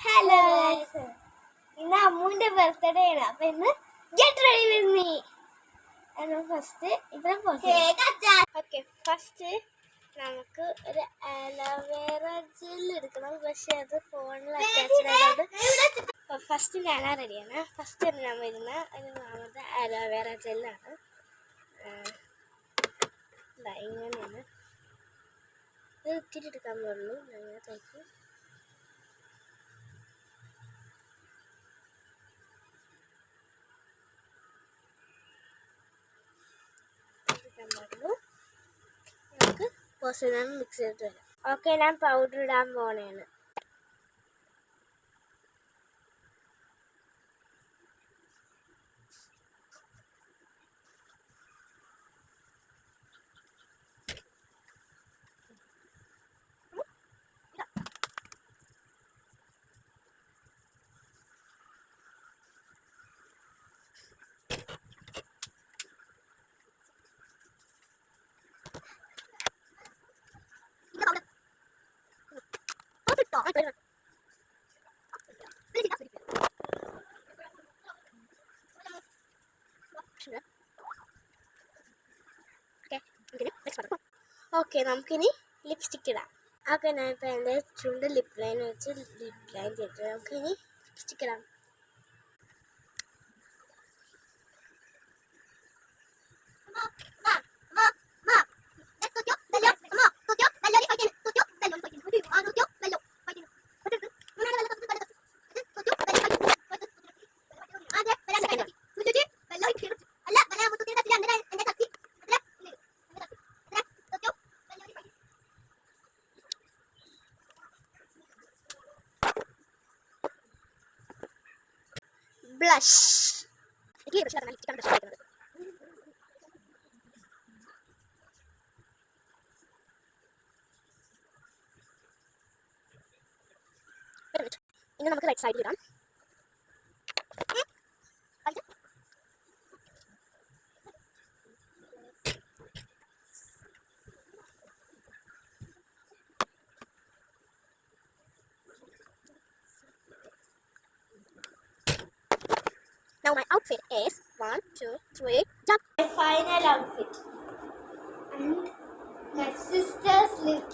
Hello ഇന്ന് അമ്മുവിന്റെ birthday ആണ്. അപ്പൊ ഇന്ന് get ready with me. First okay, first നമുക്ക് ഒരു അലോവേറ ജെൽ എടുക്കണം. പക്ഷെ അത് ഫോണിൽ അറ്റാച്ച്ഡ് ആയതുകൊണ്ട് ഫസ്റ്റ് ഞാനാ റെഡിയാണ്. ഫസ്റ്റ് ഞാൻ വരുന്ന ഒന്നാമത് അലോവേറ ജെല്ലാണ്. ഇങ്ങനെയാണ് ഇത് ഇത്തിരി എടുക്കാൻ പാടുള്ളൂ. ഞങ്ങൾത്തേക്ക് നമുക്ക് പോസിറ്റീവ് മിക്സ് ചെയ്തിട്ട് വരാം. ഓക്കെ, ഞാൻ പൗഡർ ഇടാൻ പോണേണ്. ഓക്കെ, നമുക്കിനി ലിപ്സ്റ്റിക് ഇടാം. ഓക്കെ, ഞാൻ ഇപ്പോൾ എൻ്റെ ചുണ്ട് ലിപ് ലൈൻ വെച്ച് ലിപ് ലൈൻ ചെയ്തിട്ട് നമുക്കിനി ലിപ്സ്റ്റിക് ഇടാം. ബ്ലഷ് ഇനി നമുക്ക് റൈറ്റ് സൈഡിൽ ഇടാം. Now my outfit is 1, 2, 3, jump. My final outfit and my sister's lip.